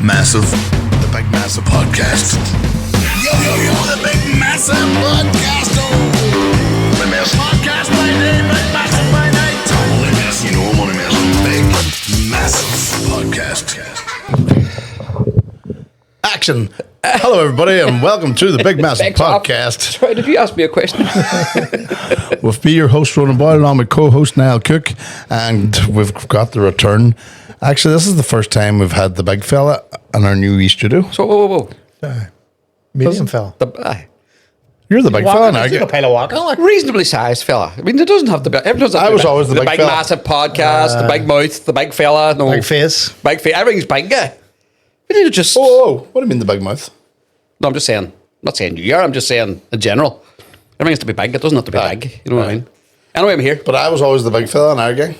massive, the big massive podcast. Yo, the big massive podcast. Oh, the massive podcast by day, big massive by night. I'm only massive, you know I'm only massive. Big massive podcast. Action. Hello, everybody, and welcome to the Big Massive Podcast. Sorry, did you ask me a question? With me, your host, Ronan Boyle, along with co-host Niall Cook, and we've got the return. Actually, this is the first time we've had the big fella in our new studio. So, whoa. Medium fella. You're the big fella, He's like a pile of walking. Reasonably sized fella. I mean, it doesn't have to be. I was always the big fella. Massive podcast, the big mouth, the big fella. No, Big face. Big face. Everything's big. We need to just. Oh, what do you mean the big mouth? No, I'm just saying. I'm not saying you are. I'm just saying in general. Everything has to be big. It doesn't have to be big. You know what I mean? Anyway, I'm here. But I was always the big fella in our gang.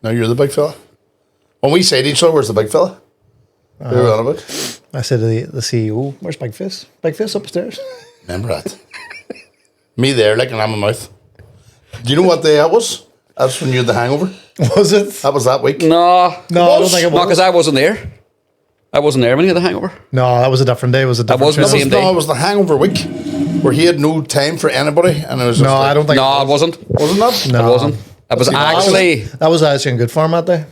Now you're the big fella. When we say to each other, where's the big fella? Who are we on about? I said to the CEO, where's Big Face? Big Face upstairs. Remember that? Me there, like, and I'm a mouth. Do you know what day that was? That's when you had the hangover. Was it? That was that week. No, I don't think it was. No, because I wasn't there. I wasn't there when you had the hangover. No, that was a different day. It was a different wasn't the trip. same day. No, it was the hangover week where he had no time for anybody, and it was just No, I don't think No, it wasn't. Wasn't that? No. It wasn't. It was actually. That was actually in good form that day.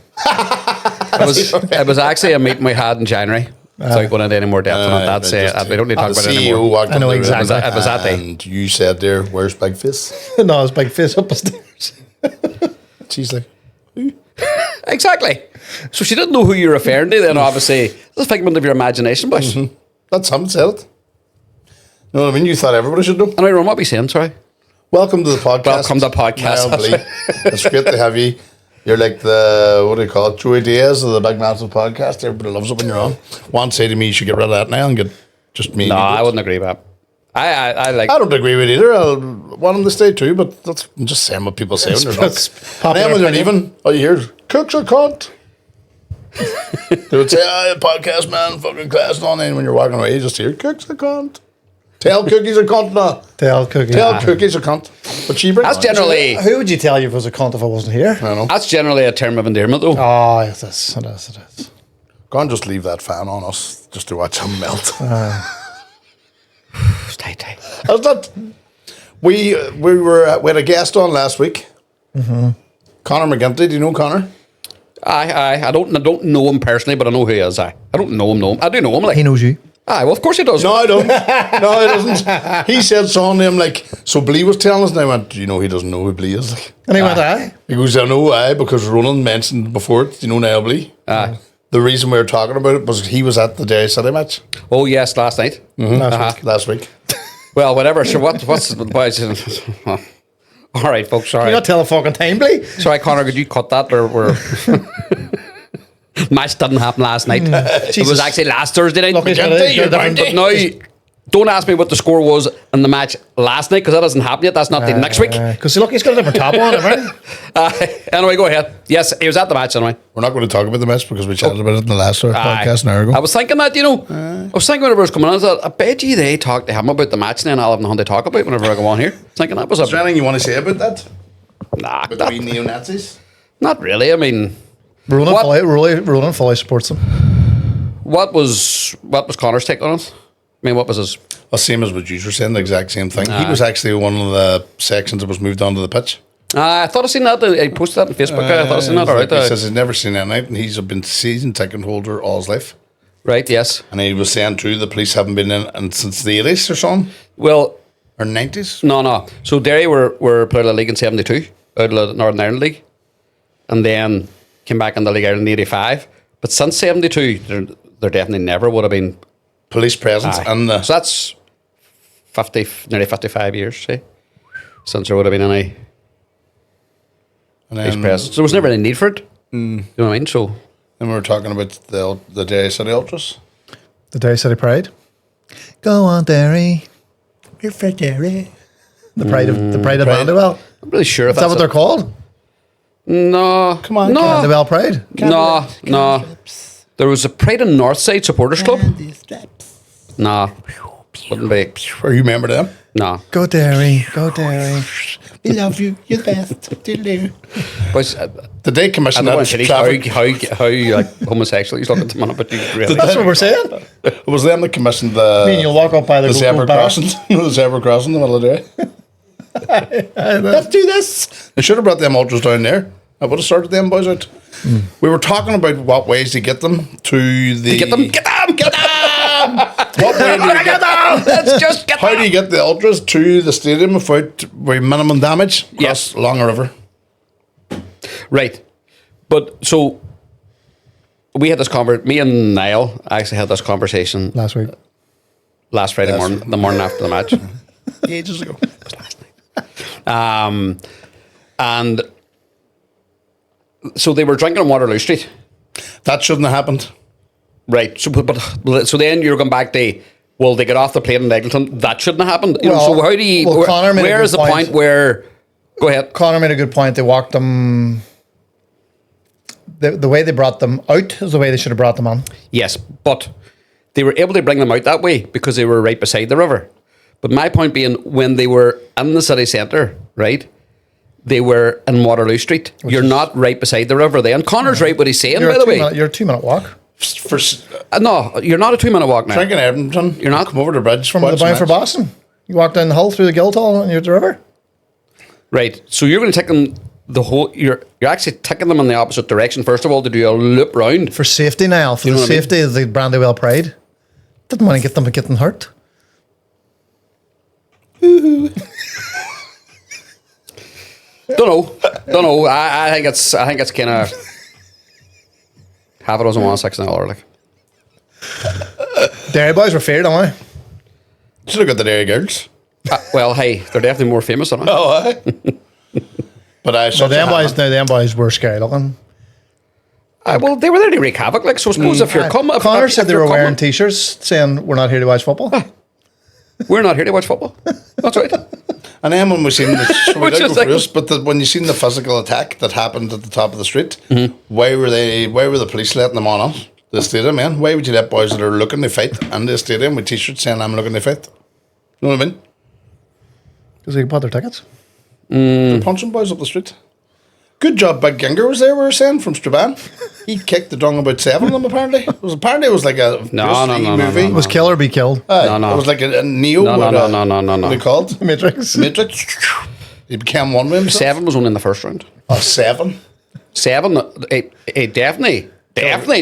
It was actually a meeting we had in January. Without going into any more depth on it. That's it. We don't need to talk about it CEO anymore. walked I know in the room, exactly. It was that day. and you said there, where's Big Face? No, it was Big Face upstairs. She's like, Exactly. So she didn't know who you're referring to, then obviously it's a figment of your imagination, boys. that's him said it. You know what I mean? You thought everybody should know. Anyway, Ron, what are we saying? Sorry. Welcome to the podcast. Welcome to the podcast. Niall Blee. It's great to have you. You're like the, what do you call it, Joey Diaz of the Big Massive Podcast. Everybody loves it when you're on. One say to me, you should get rid of that now and get just me. No, I wouldn't agree with that. I like. I don't agree with it either. I want them to stay too, but that's I'm just saying what people say when they're not. And then when they're leaving, all you hear is, Cook's a cunt. They would say, podcast man, fucking class and on. And when you're walking away, you just hear, Cook's a cunt. Tell Cookie's a cunt now. Tell Cookie. Tell Cookie's a cunt. But she brings That's generally. Who would you tell you if it was a cunt if I wasn't here? I know. That's generally a term of endearment, though. Oh, yes, it is. Go and just leave that fan on us just to watch him melt. Tight. That's not. We had a guest on last week. Connor McGinty. Do you know Connor? I don't know him personally, but I know who he is. I don't know him. I do know him. Like, He knows you. well, of course he does. No, I don't. No, he doesn't. He said something to him like, so Blee was telling us, and I went, do you know he doesn't know who Blee is? Like, And he went, aye. he goes, I know why, because Ronan mentioned before it, you know Niall Blee? The reason we were talking about it was he was at the Derry City match Oh yes, last night. last week. Well, whatever. So what's the boys? All right, folks. Sorry. You're not telling fucking time, Blee. Sorry, Connor. Could you cut that? We're match didn't happen last night. It was actually last Thursday night. Lucky But Saturday, you're different. now, don't ask me what the score was in the match last night because that hasn't happened yet. That's not the next week. Because look, he's got a different top on, everything. Anyway, go ahead. Yes, he was at the match anyway. We're not going to talk about the match because we chatted about it in the last podcast an hour ago. I was thinking that, I was thinking whenever I was coming on, I thought, I bet you they talked to him about the match, and then I'll have nothing to talk about whenever I go on here. Thinking that was Is there anything you want to say about that? Nah, With the neo-Nazis? not really. I mean, Ronan fully supports him. what was Connor's take on it? I mean, what was his? Well, same as what you were saying, the exact same thing. He was actually one of the sections that was moved onto the pitch. I thought I seen that. I posted that on Facebook. I thought I seen that. All right. He says he's never seen that night, and he's been season ticket holder all his life. Right. Yes. And he was saying too, the police haven't been in and since the 80s or something, Well, or 90s. no. So Derry were played a league in '72, out of the Northern Ireland League, and then came back in the League Ireland in '85. But since '72, there definitely never would have been Police presence and the. So that's nearly 55 years, see, since there would have been any police presence. So there was never any need for it. You know what I mean? So then we were talking about the Derry City Ultras. The Derry City Pride. Go on, Derry. We're for Derry. The Pride of Bandywell. I'm not really sure if Is that what they're called? No, Come on, no, Bandywell Pride. no. There was a Pride in Northside Supporters Club. No, Wouldn't be. Or you remember them? No. Go Derry, go Derry. We love you. You're the best. Toodaloo. Boys, Did they I commission don't want that to traffic? how like homosexual he's looking at the minute, but you really. That's what we're saying. It was them that commissioned the. I mean, you'll walk up by the zebra bar. crossing. The zebra crossing in the middle of the day. Let's do this. They should have brought them ultras down there. I would have started them boys out. We were talking about what ways to get them to the. Get them! What way do you get them? Let's just get How them! do you get the ultras to the stadium without with minimum damage? Yes. Along a river. Right. But so we had this conversation. Me and Niall actually had this conversation Last week. last Friday morning, the morning after the match. Ages ago. And so they were drinking on Waterloo Street. That shouldn't have happened. Right. So then you're going back to, well, they get off the plane in Eglinton. That shouldn't have happened. You know, so how do you, well, Connor made a where good is the point. point where, go ahead. Connor made a good point. They walked them. The way they brought them out is the way they should have brought them on. Yes, but they were able to bring them out that way because they were right beside the river. But my point being, when they were in the city centre, right, they were in Waterloo Street. You're not right beside the river then. Connor's right what he's saying, by the way. You're a 2-minute walk. For No, you're not a 2-minute walk now. drinking Edmonton, You're not? come over the bridge From the bound for Boston. You walk down the hill through the Guildhall and you're at the river. Right. So you're going to take them the whole. You're actually taking them in the opposite direction. First of all, to do a loop round. For safety now, for You know the what I mean? safety of the Brandywell Pride. Didn't want to get them getting hurt. Don't know. I think it's kind of half a dozen 1 6 an hour. Like Derry boys were fair, don't they? Should have got the Derry girls. well, hey, they're definitely more famous than I. Oh, aye. But I No, such them boys were scary looking. Well, they were there to wreak havoc. Like, so suppose if you're coming, if Connor if said they you're were wearing coming- t-shirts saying we're not here to watch football. We're not here to watch football. That's right. And then when we seen the, so we Which did is go like- for this, but when you seen the physical attack that happened at the top of the street, Mm-hmm. why were the police letting them on us? The stadium, man. Why would you let boys that are looking to fight in the stadium with t-shirts saying I'm looking to fight? You know what I mean? Because they bought their tickets. They're punching boys up the street. Good job, Big Ginger was there, we were saying, from Strabane. He kicked the dung about 7 of them, apparently. It was like a No, Bruce Lee no, movie. It was kill or be killed. Aye, No. It was like a Neo. No. What they called? Matrix. Matrix. He became one with himself. 7 was only in the first round. Oh, 7. 7, definitely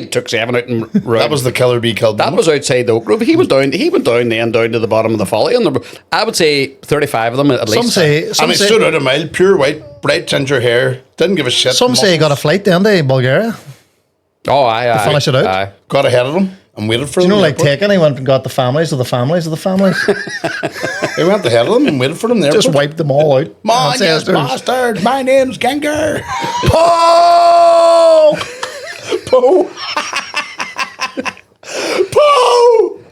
took 7 out and round. That was the killer bee killed. That was outside the Oak Grove. He went down to the bottom of the folly. And I would say 35 of them at least. And he stood out a mile, pure white, bright ginger hair, didn't give a shit. Some say he got a flight down to Bulgaria. Oh, aye. finish it out? Aye. got ahead of them and waited for You them. know, in the like airport. taken, he went and got the families of the families of the families. He went ahead of them and waited for them there. Just wiped them all out. Man, yes, Ancestors. bastard. My name's Ginger. Poe! Poe! Poe!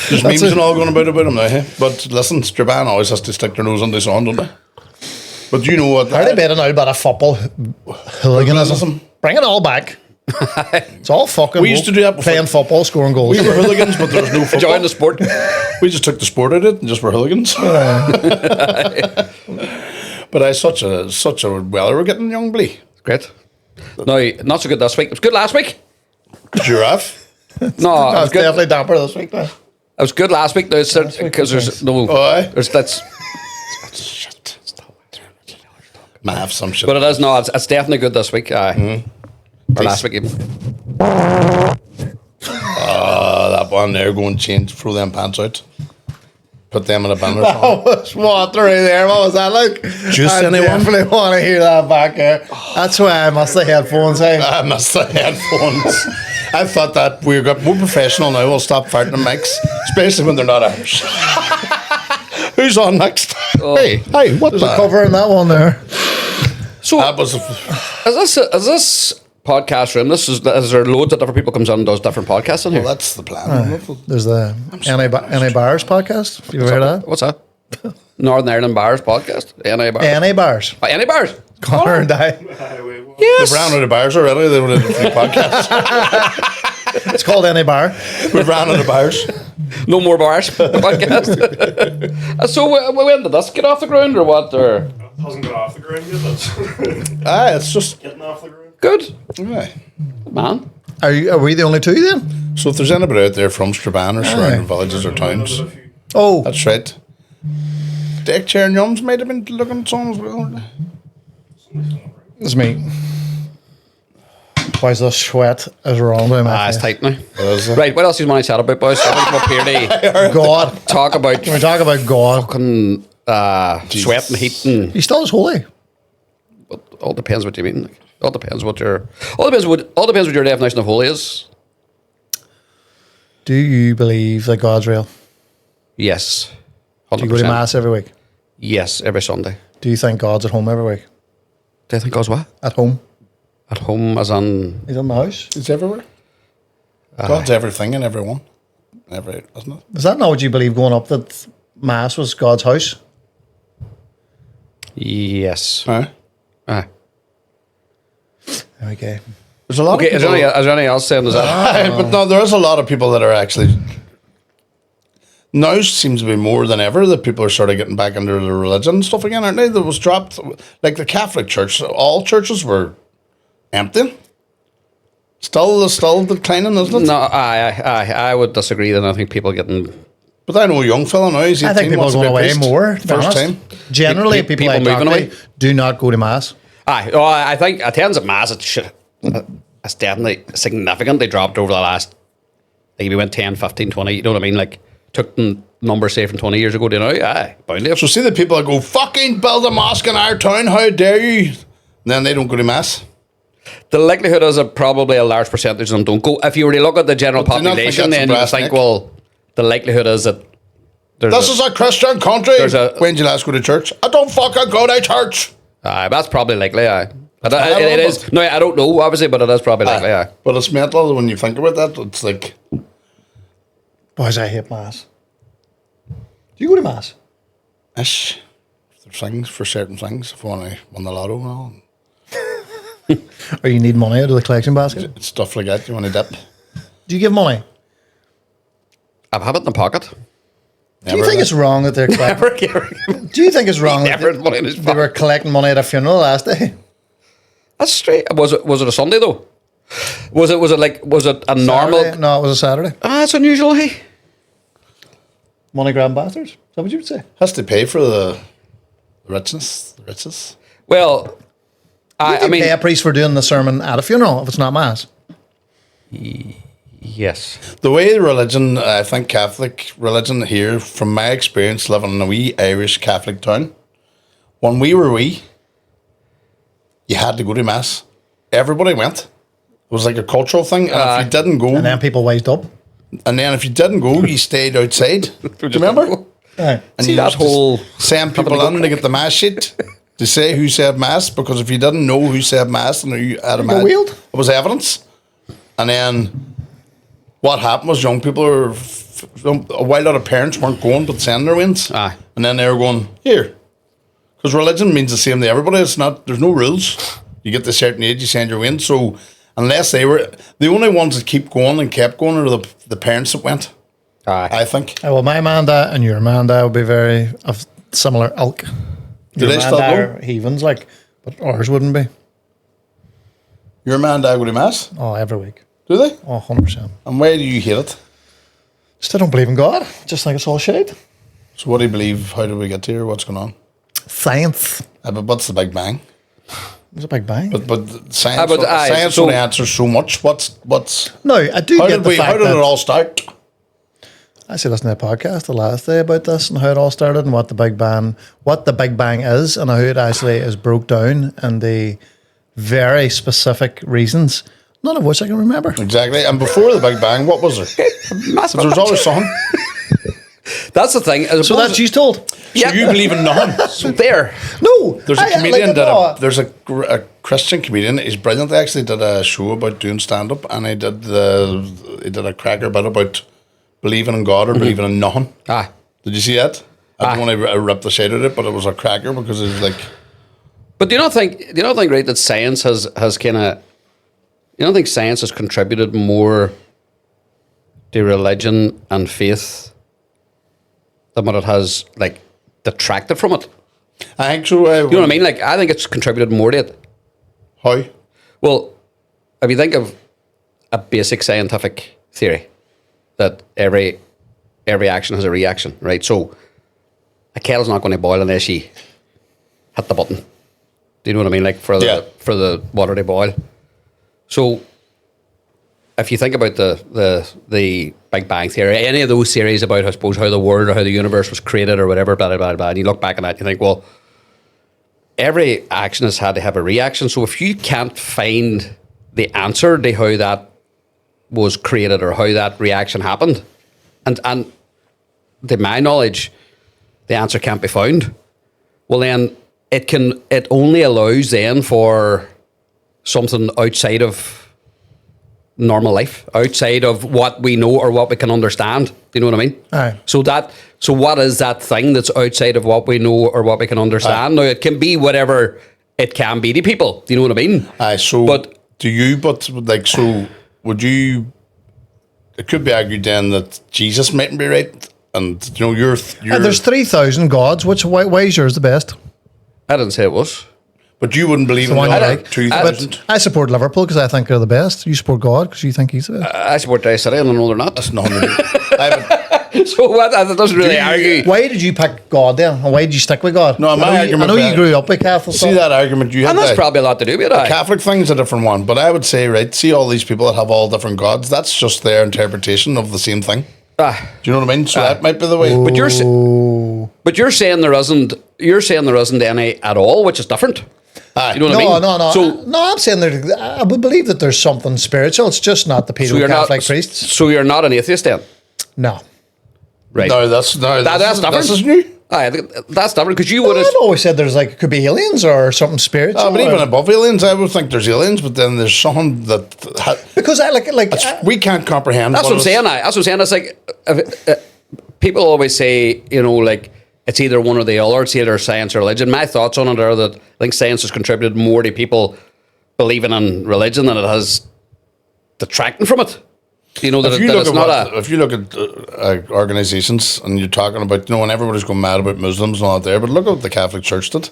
There's memes and all going about him now, hey? But listen, Strabane always has to stick their nose on the sand, don't they? But you know what? Are they betting now about a football hooliganism? Hooliganism. Bring it all back. It's all fucking. We used to do that before. Playing football, scoring goals. We were hooligans, but there was no football. Enjoying the sport. We just took the sport out of it and just were hooligans. But I such a weather we're getting, young Blee. Great. No, not so good this week. It was good last week. Giraffe. No, it That's was good. definitely damper this week. Now. It was good last week. Because there's no. Oh, aye. That's. Shit. Might have some shit. But it is no. It's definitely good this week. Aye. Or last week even. That one there, go and change, throw them pants out. Put them in a banner. That was watery there. What was that like? Juice, I anyone? definitely want to hear that back there. That's why I must have headphones. Hey. I must have headphones. I thought that we got more professional now. We'll stop farting in mics, especially when they're not ours. Who's on next? Hey, what There's a the? cover in that one there. So That was is this podcast room? Is there loads of different people comes on and does different podcasts in here? well, that's the plan. There's the NA Bars podcast. Have you ever heard of that? What's that? Northern Ireland Bars podcast. NA Bars. NA Bars. NA Bars. Connor and I. Yes. They've ran out of bars already. They would have done a few podcasts. It's called NA Bar. We've ran out of bars. No more bars. The podcast. So when did this get off the ground, or what? Or Hasn't got off the ground yet. That's It's just getting off the ground. good, aye. man. Are we the only two then? So if there's anybody out there from Strabane or surrounding villages or towns, Oh, that's right. Deck chair and Yums might have been looking at some as well. it's me. Why is the sweat is wrong with my It's face? tight now. Is it? Right, what else do you want to chat about, boys? I want to come up here to God. talk about Can we talk about God? fucking sweat and heat, and He still is holy. all depends what you mean. Like, all depends what your definition of holy is. Do you believe that God's real? Yes, Do you go to 100%. Mass every week? Yes, every Sunday. Do you think God's at home every week? Do you think God's what? At home? At home, as in He's in the house? It's everywhere. God's everything and everyone. Isn't it? Is that not what you believe going up, that Mass was God's house? yes. Aye. Okay. There's a lot Okay, of is people. there anything else saying? Is that Aye, but no, there is a lot of people that are actually. Now seems to be more than ever that people are sort of getting back into their religion and stuff again, aren't they? That was dropped, like the Catholic Church, all churches were empty. Still declining, isn't it? no? I would disagree. Then I think people getting But I know a young fella now, he's 18, I think people are wants to going be a away priest. more. To be First honest. time. Generally, People people, I talk moving to away? do not go to Mass. I think attendance at Mass it's definitely significantly dropped over the last. Like we went 10, 15, 20. You know what I mean? Like took the number say from 20 years ago to now. Aye, bound to. So see the people that go, fucking build a mosque in our town, how dare you? And then they don't go to Mass. The likelihood is that probably a large percentage of them don't go. If you were to look at the general But do you not think population, that's a then you would brass think, neck? well, the likelihood is that there's This is a Christian country. There's a- When did you last go to church? I don't fucking go to church. that's probably likely. Aye. don't It know, is. but- No, I don't know, obviously, but it is probably likely. Aye. But it's mental when you think about that. It's like, Boys, I hate Mass. Do you go to Mass? ish. There's things for certain things. If I want to win the lotto and all, Or you need money out of the collection basket? and stuff like that, you want to dip. Do you give money? I have it in the pocket. Do you think it's wrong that they're collecting? Do you think it's wrong that Never had money in his they were pocket. collecting money at a funeral last day? That's straight. Was it a Sunday though? Was it a normal? Saturday? No, it was a Saturday. That's unusual. Hey. Money grab bastards. Is that what you would say? Has to pay for the richness, the riches. Well, I mean, pay a priest for doing the sermon at a funeral if it's not Mass. yes. The way religion, I think Catholic religion here, from my experience living in a wee Irish Catholic town, when we were wee, you had to go to Mass. Everybody went. It was like a cultural thing. And if you didn't go, And then people wised up. and then if you didn't go, you stayed outside. Do you remember? Aye. And See you that used to whole send people in to get the Mass sheet to say who said Mass, because if you didn't know who said Mass and who had a Mass, wheeled. it was evidence. And then what happened was young people were, a while lot of parents weren't going but sending their wins. Aye. And then they were going, here. Because religion means the same to everybody. It's not, there's no rules. You get to a certain age, you send your wins. So unless they were, the only ones that keep going and kept going are the parents that went, I think. Well, my Manda and your Manda would be very of similar ilk. Do Your they still Manda go? are heathens, like, but ours wouldn't be. Your man and dad go to Mass? Oh, every week. Do they? Oh, 100%. And why do you hate it? Still don't believe in God. Just think it's all shit. So what do you believe? How did we get here? What's going on? Science. But what's the Big Bang? There's a big bang. But science, but, aye, science so- only answers so much. What's No, I do how get did the we? fact How did that it all start? I said listening to a podcast the last day about this and how it all started and what the Big Bang is and how it actually is broke down and the very specific reasons, none of which I can remember. Exactly. And before the Big Bang, what was there? Massive. There was always something. That's the thing. So that's you told. Yeah. So you believe in nothing? So there. No, There's a comedian no, there's a Christian comedian. He's brilliant. He actually did a show about doing stand up, and he did a cracker bit about believing in God or believing in nothing. Ah. Did you see that? I Aye. don't want to rip the shade out of it, but it was a cracker because it was like, But do you not think right that science has kind of, you don't think science has contributed more to religion and faith than what it has like detracted from it. I think so. You know what I mean? Like, I think it's contributed more to it. How? Well, if you think of a basic scientific theory that every action has a reaction, right? So a kettle's not going to boil unless you hit the button. Do you know what I mean? Like for the water to boil. So if you think about the Big Bang Theory, any of those theories about, I suppose, how the world or how the universe was created or whatever, blah, blah, blah, blah, and you look back on that, you think, well, every action has had to have a reaction. So if you can't find the answer to how that was created or how that reaction happened, and to my knowledge, the answer can't be found, well then it only allows then for something outside of normal life, outside of what we know or what we can understand. Do you know what I mean? Aye. So what is that thing that's outside of what we know or what we can understand? Now it can be whatever it can be to people. Do you know what I mean? Aye. So, But- would you? It could be argued then that Jesus mightn't be right, and you're There's 3,000 gods. Why is yours the best? I didn't say it was. but you wouldn't believe The in one the you other like. 2,000. But I support Liverpool because I think they're the best. You support God because you think he's the best. I support Derry City and I know they're not. That's not. So what? That doesn't really argue. Why did you pick God then? And why did you stick with God? No, my I argument know you that- grew up with Catholic See stuff. that argument you had And that's there? probably a lot to do with it. aye. Catholic thing's a different one, but I would say, right, see all these people that have all different gods, that's just their interpretation of the same thing. Ah. Do you know what I mean? So that might be the way. But you're saying there isn't. You're saying there isn't any at all, which is different. Aye. You know what I mean? No. So, I'm saying I would believe that there's something spiritual. It's just not the so you're not. Catholic priests. So you're not an atheist then, No. right? No, that's different. This is new. Aye, that's different because you would have. I've always said there's like, could be aliens or something spiritual. But even or- above aliens, I would think there's aliens, but then there's something that because I we can't comprehend. That's what I'm saying. That's what I'm saying. It's like people always say, like it's either one or the other. It's either science or religion. My thoughts on it are that I think science has contributed more to people believing in religion than it has detracting from it. You know that, If you that look it's at not if you look at organisations and you're talking about, and everybody's going mad about Muslims and all that there, but look at what the Catholic Church did.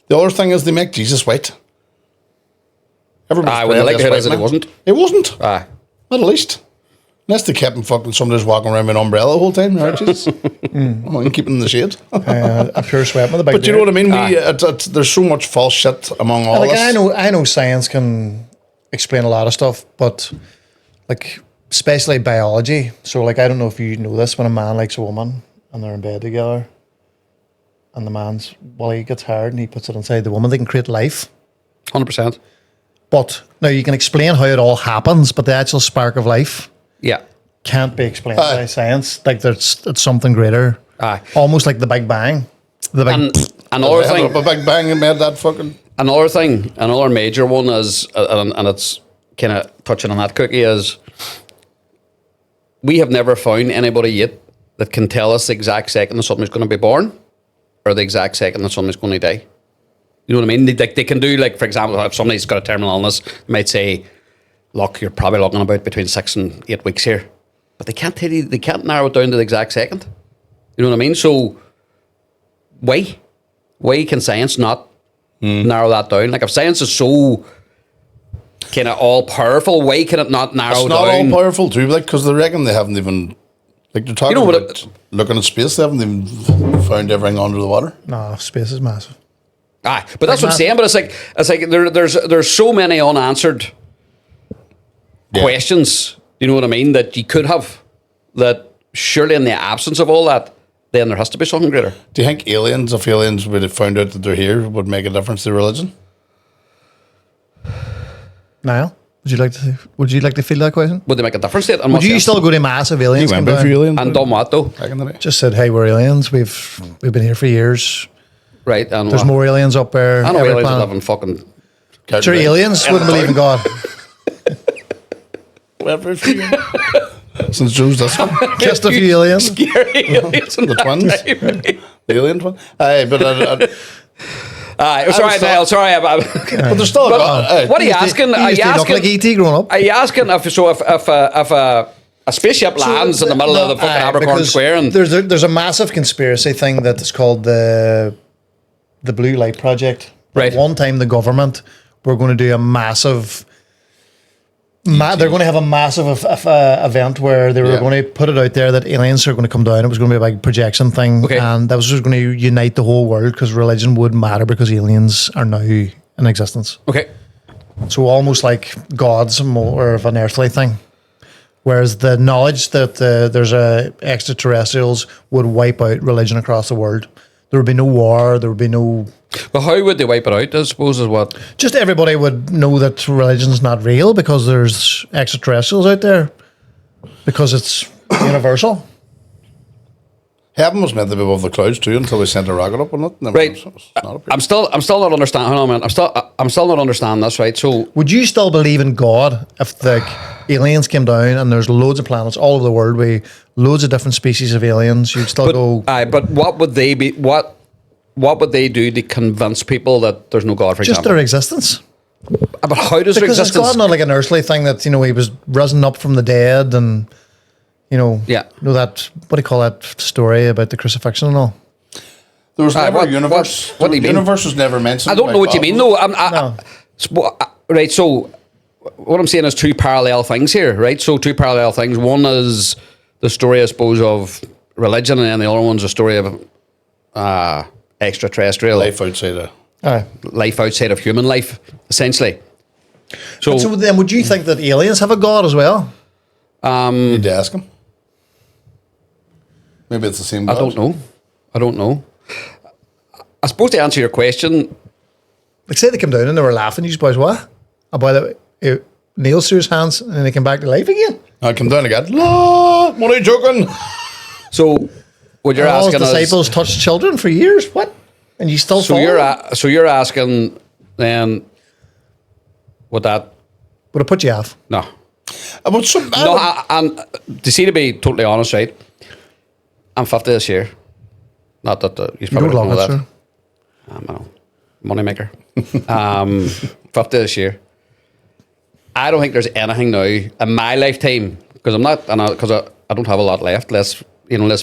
The other thing is they make Jesus white. Everybody's Aye, well, the praying likelihood against is that white it wasn't. It wasn't. Aye. Not at least. Unless they kept him fucking somebody's walking around with an umbrella the whole time. Right, Jesus. Come on, keep him in the shade. a pure sweat with a big But you know beard. what I mean? There's so much false shit among all Like of us. I know science can explain a lot of stuff, but like especially biology. So like I don't know if you know this, when a man likes a woman and they're in bed together, and the man's he gets hard and he puts it inside the woman, they can create life. 100%. But now you can explain how it all happens, but the actual spark of life Yeah. can't be explained by science. Like it's something greater. Aye. Almost like the Big Bang. The big And another They had thing. a big bang and made that fucking. Another major one is, and it's kind of touching on that cookie, is we have never found anybody yet that can tell us the exact second that somebody's going to be born or the exact second that somebody's going to die. You know what I mean? They can do, like, for example, if somebody's got a terminal illness, they might say, look, you're probably looking about between 6 and 8 weeks here. But they can't tell you, they can't narrow it down to the exact second. You know what I mean? So why? Why can science not narrow that down? Like, if science is so kind of all powerful, why can it not narrow It's not down? all powerful too, like, because they reckon they haven't even, like, they're talking You know what about looking at space. They haven't even found everything under the water. no, space is massive. Aye, but that's what I'm saying. But it's like there's so many unanswered questions. You know what I mean? That you could have. That surely in the absence of all that, then there has to be something greater. Do you think aliens, if aliens would have found out that they're here, would make a difference to religion? Niall, would you like to feel that question? Would they make a difference to it? Would you still go to mass if aliens came down? aliens And done what though? back in the day. Just said, hey, we're aliens. We've been here for years. Right. And There's what? more aliens up there. I know every aliens planet. live in fucking. Sure, aliens wouldn't believe in God. Every few years. Since Joe's this one. Just a few aliens. Scary aliens. The twins. The alien twin. Aye, but Aye, sorry, Niall. Sorry, but there's still a But God. Aye. what are you asking? You Are used you to look asking? like E.T. growing up. Are you asking if a spaceship lands in the middle of the fucking Abercorn because Square, and there's a massive conspiracy thing that is called the Blue Light Project. Right. At one time, the government were going to do a massive. They're going to have a massive event where they were going to put it out there that aliens are going to come down. It was going to be a big projection thing, and that was just going to unite the whole world because religion would matter because aliens are now in existence. okay. So almost like gods, more of an earthly thing. Whereas the knowledge that there's extraterrestrials would wipe out religion across the world. There would be no war. There would be no. But how would they wipe it out? I suppose is what. Just everybody would know that religion's not real because there's extraterrestrials out there. Because it's universal. Heaven was meant to be above the clouds too until we sent a rocket up on it. Right. I'm still not understanding. Hold on, man. I'm still not understanding this. Right. So Would you still believe in God if the aliens came down and there's loads of planets all over the world with loads of different species of aliens? You'd still go. But what would they be? What would they do to convince people that there's no God? For Just example, their existence. but how does their Because it's existence? God not like an earthly thing that, he was risen up from the dead and, Yeah. that, what do you call that story about the crucifixion and all? There was never what- a universe. what do you the mean? universe was never mentioned. I don't know what you mean, though. Right. So what I'm saying is two parallel things here, right? So two parallel things. One is the story, I suppose, of religion, and then the other one's a story of extraterrestrial Life outside of. Aye. life outside of human life, essentially. So, So then would you think that aliens have a God as well? Need to ask him. Maybe it's the same. I God. don't know. I suppose to answer your question, Like say they came down and they were laughing, you boys, what? About it, nails through his hands and then they came back to life again? I come down again. La, what are you joking? so what you're And all his asking is, disciples touched children for years. What? And you still so you're asking then, would that would have put you off. no? About some. No, I'm to be totally honest, right? I'm 50 this year. Not that you You probably don't don't know love that. it, sir. I know. Moneymaker. 50 this year. I don't think there's anything now in my lifetime because I don't have a lot left. Let's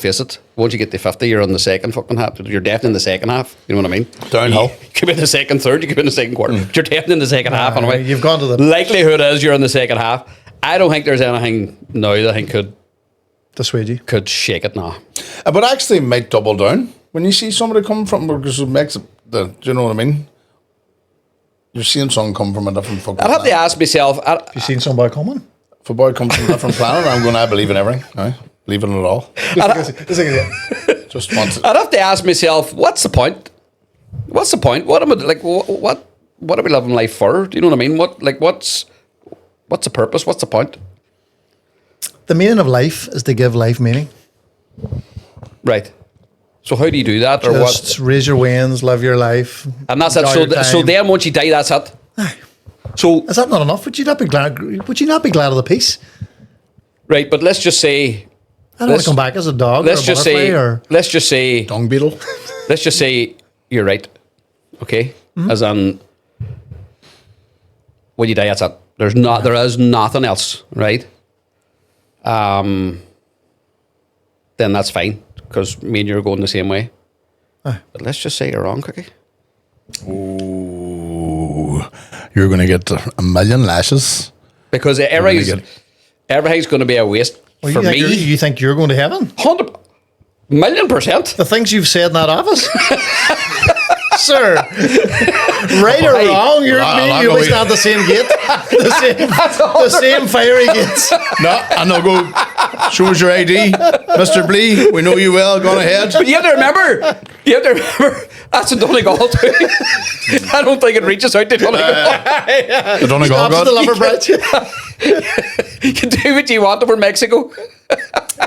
face it. Once you get to 50, you're on the second fucking half. You're definitely in the second half. You know what I mean? Downhill. You could be in the second third. You could be in the second quarter. But you're definitely in the second half anyway. You've gone to the Likelihood is you're in the second half. I don't think there's anything now that I think dissuade you. could shake it now. But actually, might double down when you see somebody come from because it makes it. Do you know what I mean? You're seeing someone come from a different fucking. I'd have to ask myself. Have you seen somebody coming? If a boy comes from a different planet, I'm going to believe in everything. Right? Believe in it all. Just once. I'd have to ask myself, what's the point? What's the point? What am I like? What are we living life for? Do you know what I mean? What's the purpose? What's the point? The meaning of life is to give life meaning. Right. So how do you do that, or Just raise your wings, live your life. And that's it. enjoy So, your so time. then once you die, that's it. So Is that not enough? Would you not be glad? Would you not be glad of the peace? right, but let's just say. I don't want Let's- to come back as a dog or a Let's just butterfly say. or Let's just say. Dung beetle. Let's just say you're right. Okay, as in when you die, that's it. There is nothing else, right? Then that's fine because me and you are going the same way. But let's just say you're wrong, Cookie. Ooh, you're going to get a million lashes. Because everything's going to be a waste Well, for me. You think you're going to heaven? 100,000,000%. The things you've said in that office, sir. Right or Hey, wrong, you always go- have the same gate, the same fiery gates. No, and they'll go, show us your ID. Mr. Blee, we know you well. Go on ahead. But you have to remember, that's in Donegal too. I don't think it reaches out to Donegal. The Donegal Stops at God. the Lover Bridge. You can do what you want over Mexico.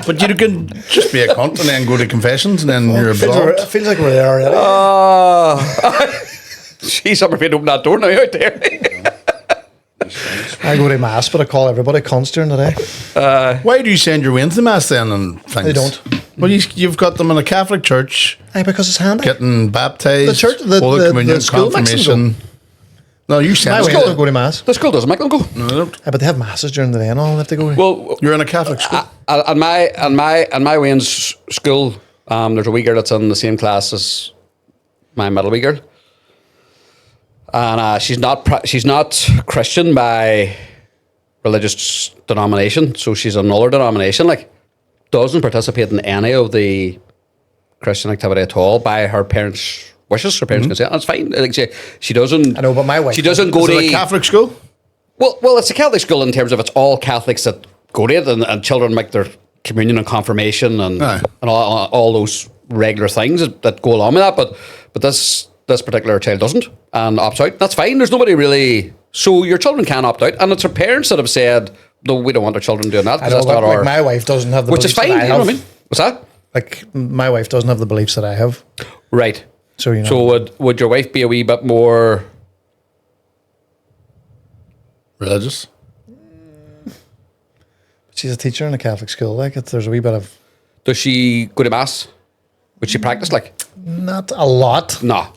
But you can just be a cunt and then go to confessions and then you're absolved. It feels like we're there already. Jeez, I'm afraid to open that door now out there. I go to mass, but I call everybody cunts during the day. Why do you send your Wednesday mass then and things? They don't. Well, you've got them in a Catholic church, Aye, because it's handy. getting baptized, The church, Holy Communion, the school makes them confirmation. No, you send My us. wife don't go to mass. The school doesn't make them go. No, they don't. But they have masses during the day and all. They have to go. Well, You're in a Catholic school. at my Wayne's school, there's a wee girl that's in the same class as my middle wee girl, and she's not Christian by religious denomination, so she's another denomination. Like, doesn't participate in any of the Christian activity at all by her parents' wishes. Her parents consent. That's fine. Like, she doesn't. I know, but my wife- She doesn't go Is to it a Catholic school? Well, it's a Catholic school in terms of it's all Catholics that go to it, and children make their communion and confirmation and Aye. and all those regular things that go along with that. But this particular child doesn't and opts out. That's fine. There's nobody really. So your children can opt out, and it's her parents that have said, "No, we don't want our children doing that I because know, that's but not like our." my wife doesn't have the Which is beliefs fine. that I You know have. what I mean? What's that? Like my wife doesn't have the beliefs that I have. Right. So, you know. So would your wife be a wee bit more? Religious. She's a teacher in a Catholic school. Like there's a wee bit of Does she go to mass? Would she practice like? not a lot. No.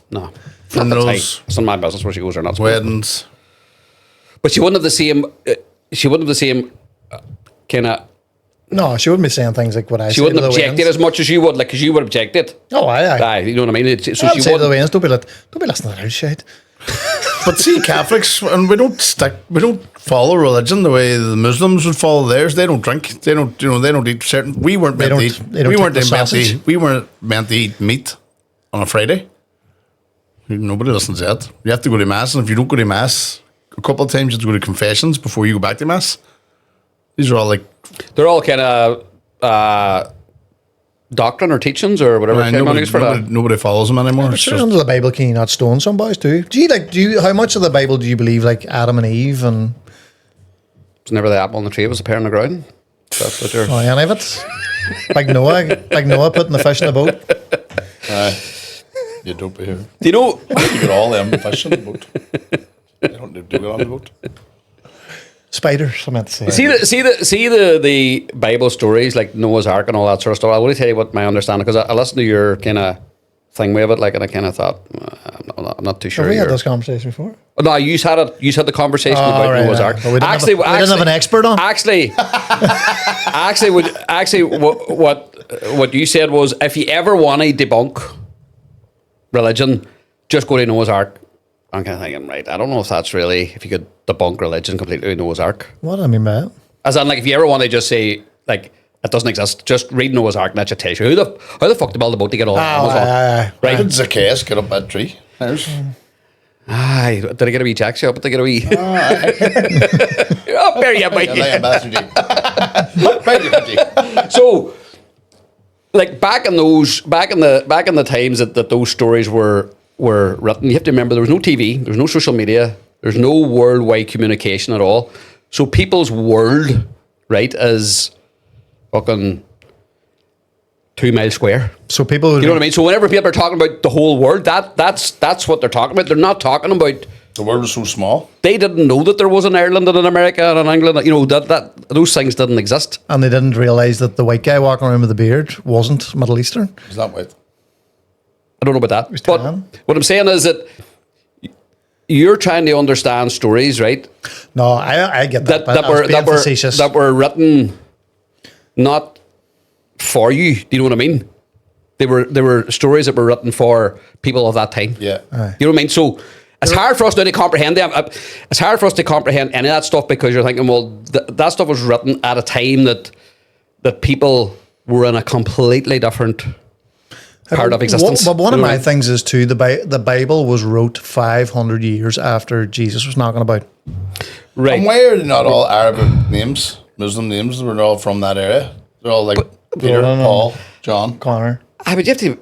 Funerals. It's not my business where she goes or not. Weddings. But she wouldn't have the same. She wouldn't have the same kind of. No, she wouldn't be saying things like what I She say wouldn't to the object it Waynes. as much as you would, like, because you would object it. Oh, aye. Aye, you know what I mean. So I'd she say to the would. Waynes, don't be listening to that shit. But see, Catholics, and we don't follow religion the way the Muslims would follow theirs. They don't drink. They don't eat certain. We weren't meant to eat. they don't We take weren't the meant to sausage. eat. We weren't meant to eat meat on a Friday. Nobody listens to that. You have to go to mass, and if you don't go to mass a couple of times, you have to go to confessions before you go back to mass. These are all like They're all kind of doctrine or teachings or whatever terminology is for that. nobody follows them anymore. It's Sure, just, under the Bible, can you not stone some boys too? How much of the Bible do you believe, like Adam and Eve and It's never the apple on the tree, it was the pear on the ground. That's what you're. oh, any of it? Like Noah putting the fish in the boat. you don't be here. Do you know? You get all them fish on the boat. They don't do it on the boat. Spiders, I meant to say. See the Bible stories like Noah's Ark and all that sort of stuff. I want to tell you what my understanding, because I listened to your kind of thing with it, like, and I kind of thought I'm not too sure. Have we had you're- this conversation before? No, you had it. You had the conversation Oh, about right, Noah's right. Ark. But we didn't have an expert on. Actually, what you said was, if you ever want to debunk religion, just go to Noah's Ark. I'm kind of thinking, right? I don't know if that's really, if you could debunk religion completely with Noah's Ark. What I mean by that? As in, like, if you ever want to just say, like, it doesn't exist, just read Noah's Ark and that should tell you how the fuck to build a boat to get all the animals on. aye. Right? Did Zacchaeus get up that tree? There's Aye, did I get a wee jack shop? Did I get a wee? Oh, there you go. So, like, back in the times that those stories were written, you have to remember there was no TV, there was no social media, there's no worldwide communication at all. So people's world, right, is fucking 2 miles square. So people would You know what I mean? So whenever people are talking about the whole world, that's what they're talking about. They're not talking about. the world was so small. They didn't know that there was an Ireland and an America and an England. You know that those things didn't exist. and they didn't realise that the white guy walking around with the beard wasn't Middle Eastern. Is that what? I don't know about that. But tan. what I'm saying is that you're trying to understand stories, right? No, I get that. but I was being facetious. that were written not for you. Do you know what I mean? They were stories that were written for people of that time. Yeah. You know what I mean? So it's hard for us now to comprehend them. It's hard for us to comprehend any of that stuff because you're thinking, well, that stuff was written at a time that people were in a completely different part of existence. But one You of know what my I mean? things is too, the Bible was wrote 500 years after Jesus was knocking about. Right. And why are they not all Arabic names, Muslim names? They're all from that area. They're all like Peter, No. Paul, John, Connor, But you have to.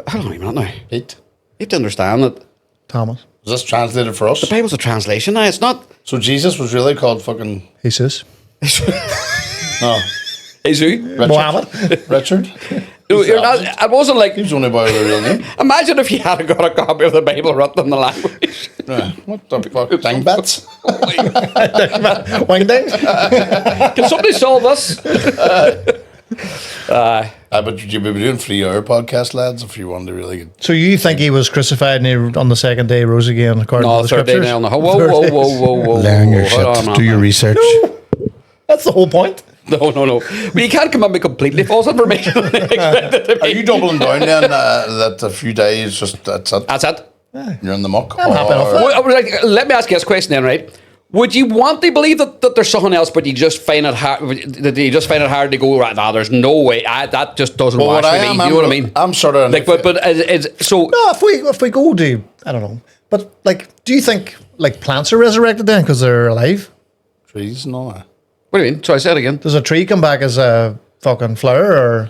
Hold on a minute now. You Pete. have to understand that Thomas, Is this translated for us? the Bible's a translation now. It's not. So Jesus was really called fucking Jesus, no Jesus. Richard. Muhammad. Richard. No, you're not. It wasn't like. He was only by the real name. Imagine if you had got a copy of the Bible written in the language. Yeah. What the fuck? Dingbats. Wing ding. Can somebody solve this? But you'd be doing 3-hour podcast, lads, if you wanted to really get... So you think he was crucified and he, on the second day rose again according No, to the third day scriptures? nail in the hole. Whoa. Learn your Hold shit. on, Do your man. research. That's the whole point. No. But you can't come at me completely false information. Are you doubling down then that a few days, just that's it? That's it. You're in the muck? I'm happy enough with Well, let me ask you this question then, right? Would you want to believe that there's something else, but you just find it hard? That you just find it hard to go right now? There's no way. That just doesn't Well, wash what with I me. am, You know what I mean? I'm sort of... Like, but is so. No, if we go to, I don't know, but like, do you think like plants are resurrected then because they're alive? Trees and all that. What do you mean? Sorry, say it again. Does a tree come back as a fucking flower or?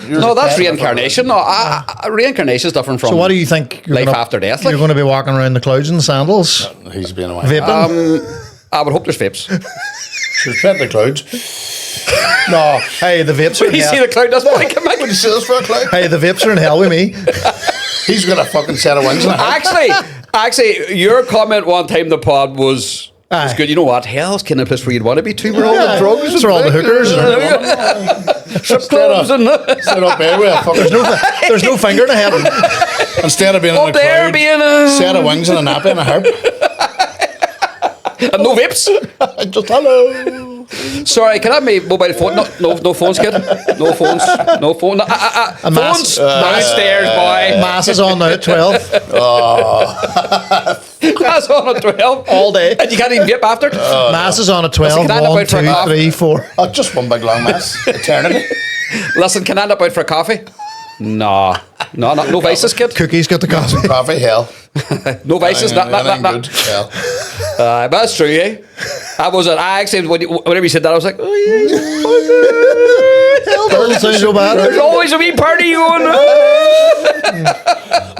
No, that's reincarnation. No, reincarnation is different from. So what do you think? You're life gonna, after death? You're Like? going to be walking around the clouds in sandals, He's being away. vaping. I would hope there's vapes. She's fed the clouds. No, hey, the vapes are in You see hell. the cloud? That's why I come back. Would you see this for a cloud? Hey, the vapes are in hell with me. He's got a fucking set of wings in it. Actually, your comment one time in the pod was Aye. good. You know what? Hell's kind of place where you'd want to be too. Where all the Yeah, drugs, those are all the hookers. strip clubs, and Set up there with a fucking... There's no finger to heaven. Instead of being in up a there cloud, being a set of wings and a nappy and a harp. and no vapes. Just hello. Sorry, can I have my mobile phone? No phones, kid. No phones. No phone. No, A mass- phones downstairs, boy. Mass is on now at 12 That's on at 12 all day. and you can't even vape after. Mass is on at 12. Listen, can I 1, have about 2, for a 3, 4. Oh, just one big long mess. Eternity. Listen, can I end up out for a coffee? No, no vices, kid. Cookies got the coffee. Coffee, hell. No vices. Anything That. good, hell. But that's true, eh? I was. I actually, whenever you said that, I was like, oh yeah. Hell doesn't sound so There's bad. always a wee party going.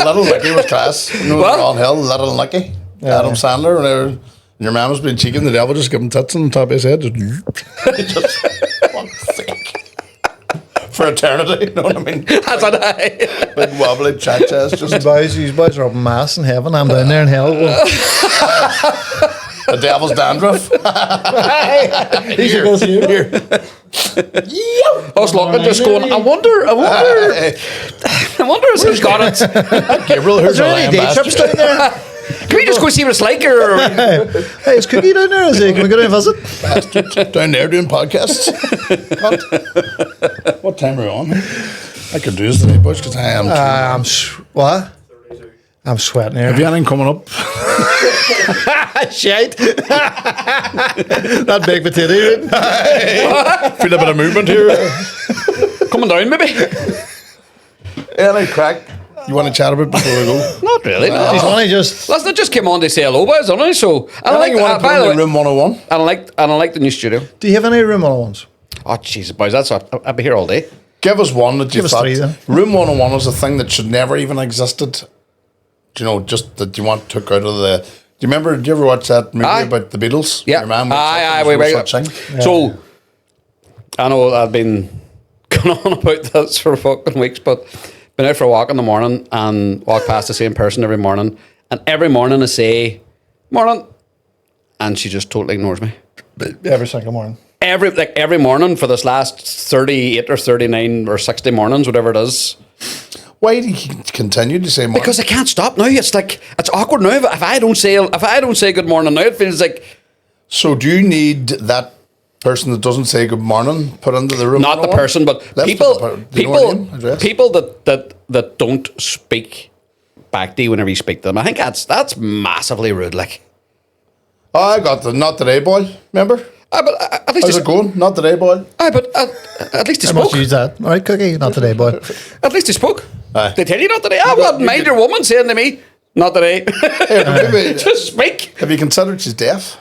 Little Nicky was class. You know, What? on hell, Little Nicky. Adam Sandler. And your man was being cheeky and the devil just give him tits on the top of his head. Just fuck's sake. For eternity, you know what I mean? That's what I. Big wobbly cha-chas. Just These boys are up in mass in heaven. I'm down there in hell. the devil's dandruff. Here. I was looking, just going. I wonder if he's got it. Gabriel, here's Is there a any lamb day bastard. trips down there? Can we just go see what it's like? Or Hey, is Cookie down there? Is he? Can we go down and visit? Bastard. Down there doing podcasts. What time are we on? I could do this today, boys, because I am. What? I'm sweating here. Have you anything coming up? Shite. That big potato. Feel a bit of movement here. coming down, maybe. Any crack you want to chat about before we go? Not really. No. He's only just. Listen, I just came on to say hello, boys, don't I? So, and I I like. think you want to By put the in way, room 101. and I like the new studio. Do you have any room on ones? Oh Jesus, boys, that's I'll be here all day. Give us one that you Give us thought. 3 then. Room 101 is a thing that should never even existed. Do you know, just that you want took out of the. Do you remember? Did you ever watch that movie Aye. about the Beatles? Yeah. Your man Aye, wait, wait. such thing. So, I know I've been going on about this for fucking weeks, but been out for a walk in the morning and walk past the same person every morning, and every morning I say, "Morning," and she just totally ignores me. Every single morning. Every morning for this last 38 or 39 or 60 mornings, whatever it is. Why do you continue to say more? Because I can't stop now. It's like it's awkward now. If I don't say good morning now, it feels like So do you need that person that doesn't say good morning put into the room? not the 101? person, but Let's people put the do you know her name, address? people that don't speak back to you whenever you speak to them. I think that's massively rude. Like, Oh, I got the not today boy. Remember? but at least How's he, it going? Not today boy. but at least he I must spoke. use that. All right, Cookie. Not today, boy. At least he spoke. Aye. They tell you not today. I wouldn't mind your woman saying to me, "Not today." Maybe- Just speak. have you considered she's deaf?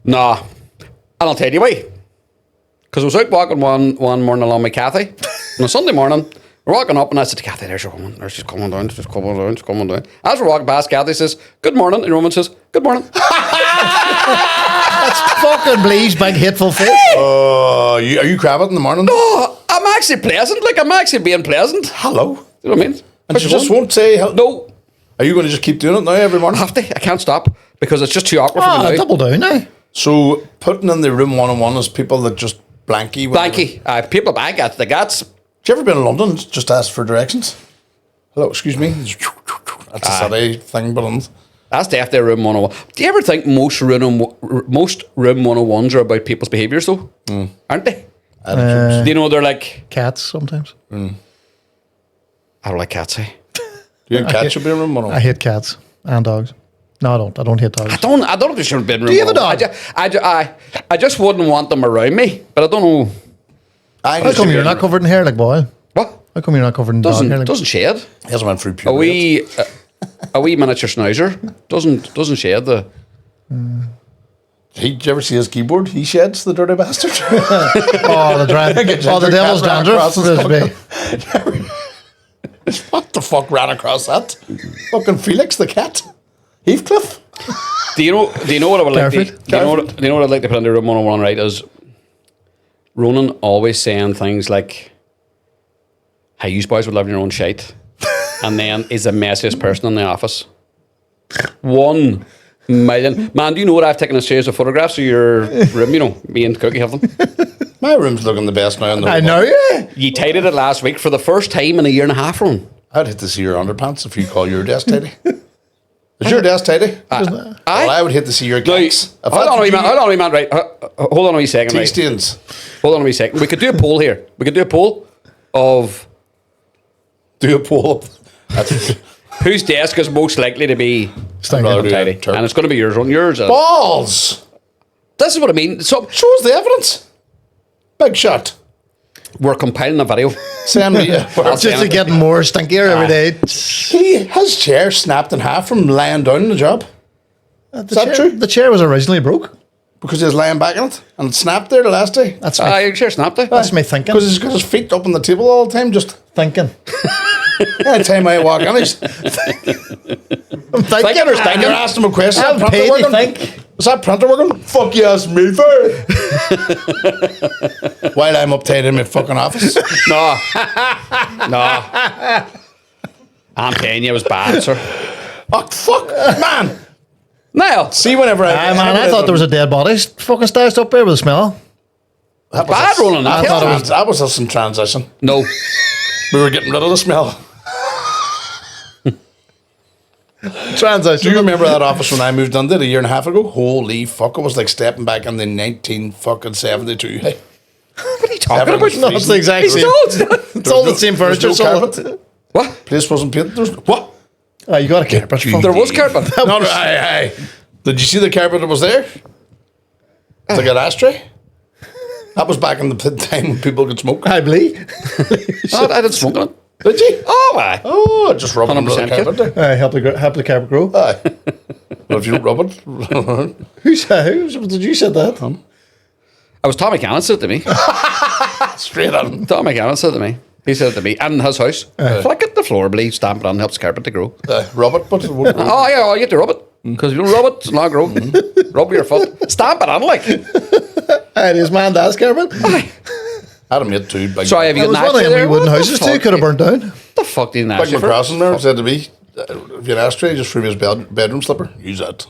Nah, and I'll tell you why. Because I was out walking one morning along with Kathy on a Sunday morning. We're walking up and I said to Kathy, "There's your woman. There she's coming down. She's coming down. She's coming down." As we're walking past, Kathy says, "Good morning," and your woman says, "Good morning." Fucking please, big hateful face. Are you crabbing in the morning? Oh, I'm actually pleasant. Like, I'm actually being pleasant. Hello. You know what I mean? And How's she your just woman? won't say hello. No, Are you going to just keep doing it now every I morning? have to. I can't stop because it's just too awkward for me now. Double down now. So putting in the room 101 is people that just Blanky. whatever. Blanky. People back at the guts. Have you ever been in London? Just ask for directions. Hello, excuse me. That's a city thing, but That's definitely room 101. Do you ever think most room 101s are about people's behaviours, though? Aren't they? attitudes. Do you know they're like, Cats sometimes. I don't like cats, eh? Do you think cats should be in room 101? I hate cats and dogs. No, I don't. I don't hate dogs. I don't know if they should have been room. Do you have a 101. dog? I just wouldn't want them around me, but I don't know. How come you're not covered in hair like boy? What? How come you're not covered in dog hair? Like Doesn't shed. He hasn't went through A puberty. wee miniature schnauzer doesn't shed the. Did you ever see his keyboard? He sheds, the dirty bastard. Oh, the devil's cat ran dandruff. across his There's me. What the fuck ran across that? Fucking Felix the cat? Heathcliff? Do you know what I would like to? Careful. Do you know what I'd like to put into room 101? Right, is Ronan always saying things like, "Hey, you boys would love your own shite," and then is the messiest person in the office. 1 million. Man, do you know what I've taken a series of photographs of your room? You know, me and Cookie have them. My room's looking the best now. In the I whole know, month. yeah. You tidied it last week for the first time in a year and a half, Ron. I'd hate to see your underpants if you call your desk tidy. Is your desk tidy? Well, I would hate to see your Now, cakes. hold on a wee man, right. Hold on a wee second, Tea right. stains. Hold on a wee second. We could do a poll here. We could do a poll of Do a pull up. That's whose desk is most likely to be Stinking. rather do tidy. a turn. And it's going to be yours, Ron. Yours. balls. This is what I mean. So Show us the evidence. Big shot. we're compiling a video. Send me. Just to get more stinkier every day. His chair snapped in half from lying down in the job The that chair, true? The chair was originally broke. because he was lying back in it and it snapped there the last day. That's me. Your chair snapped it. That's me thinking. Because he's got his feet up on the table all the time. Just Thinking. every time I walk in, he's I'm thinking. Thinking or and stinking? you're asking him a question. I'm Is that paid printer to working? think. Is that printer working? Fuck you, ask me for. While I'm uptight in my fucking office. No. No. I'm telling you, it was bad, sir. Oh, fuck, man. Now, See, whenever Aye, man, I thought there was a dead body fucking stashed up there with a smell. that bad us. rolling. That thought it was, that was us in transition. no. We were getting rid of the smell. Transition. Do you remember that office when I moved into it a year and a half ago? Holy fuck, it was like stepping back in the 1972. Hey. What are you talking Everything about? was No, it's the exact He's same. told. It's all the same There was furniture. no so- carpet. What? Place wasn't painted. There was what? Oh, you got a carpet. you. There was carpet. No, no, aye. Did you see the carpet that was there? It's like an ashtray. That was back in the time when people could smoke. I believe. I didn't smoke on it. Did you? Oh, aye. Oh, just rub it under the 100% carpet there. Help the carpet grow. Aye. But if you don't rub it, Who did you said that? I was Tommy Cannon said it to me. straight at him. Tommy Cannon said it to me. He said it to me. And in his house. Flick it the floor, bleed, stamp it on, helps the carpet to grow. Rub it, but it won't grow. Oh, yeah, you have to rub it. Because if you don't rub it, it's not grow. Rub your foot. Stamp it on, like. It is man dad's carpet. I had a mate too. Big, Sorry, have you There was got one of an them ashtray there? wee wooden What the houses too. fuck? Could have burnt down. What the fuck do you need an Big ashtray for? McCrossan there said to me, if you're an ashtray, just threw me his bedroom slipper. Use that.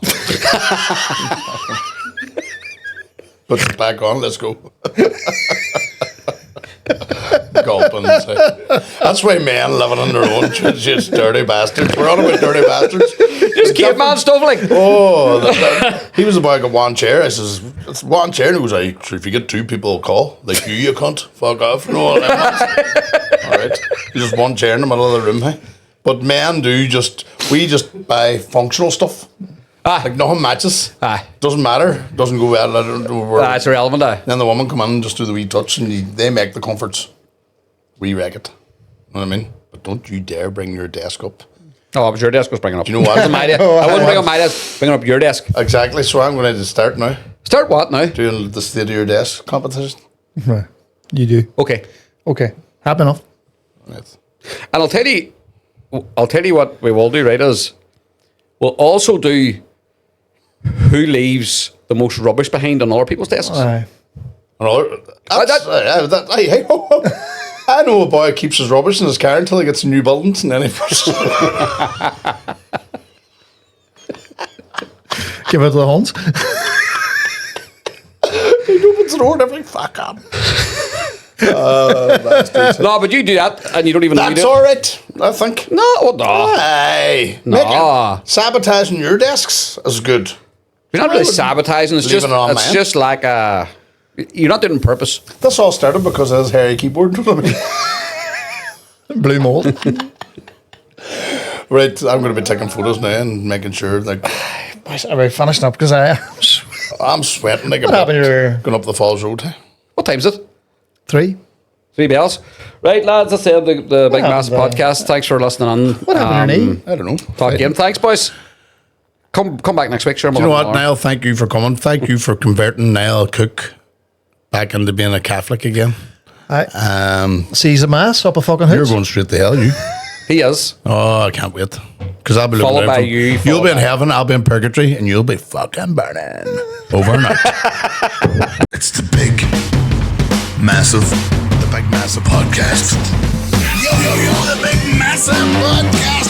Put it back on, let's go. Gulping. That's why men living on their own, just dirty bastards. We're on about dirty bastards. Just caveman stuff, like. Oh, he was about like one chair. I says, it's one chair. And he was like, so if you get two people, will call. Like you cunt. Fuck off. No, all right. There's just one chair in the middle of the room. Hey? But men we just buy functional stuff. Like nothing matches. Doesn't matter. Doesn't go well. It's irrelevant, aye. Then the woman come in and just do the wee touch and they make the comforts. We wreck it. Know what I mean? But don't you dare bring your desk up. Oh, it was your desk was bringing up. Do you know what? It was my desk. I wouldn't bring up my desk. Bring up your desk. Exactly. So I'm going to start now. Start what now? Doing the state of your desk competition. Right. You do. Okay. Okay. Happy enough. Right. And I'll tell you what we will do, right, is we'll also do who leaves the most rubbish behind on other people's desks. Aye. Another, hey, ho, ho. I know a boy who keeps his rubbish in his car until he gets new buildings and then he Give it to the Huns. opens the door and everything. Fuck up. No, but you do that and you don't even know you That's do it. all right, I think. No, no. Aye. No. Sabotaging your desks is good. You're not really sabotaging. It's Leaving just it on it's mine. just like a. You're not doing it on purpose. This all started because of his hairy keyboard. Blue mold. Right, I'm going to be taking photos now and making sure that Are we finishing up? Because I am I'm sweating like a What happened to your- going up the Falls Road. What time is it? 3. 3 bells. Right, lads, that's the Big Massive happened to- podcast. Thanks for listening on. What happened to your knee? I don't know. Talk again. Thanks, boys. Come back next week. Sure, You know what, Niall? Thank you for coming. Thank you for converting Niall Cook back into being a Catholic again. Sees a mass up a fucking house. You're going straight to hell, you. He is. Oh, I can't wait. Because I'll be looking Followed out by for- you, You'll followed be in by- heaven, I'll be in purgatory, and you'll be fucking burning. Over and out. It's the Big Massive The Big Massive Podcast. Yo, yo, yo, the Big Massive Podcast.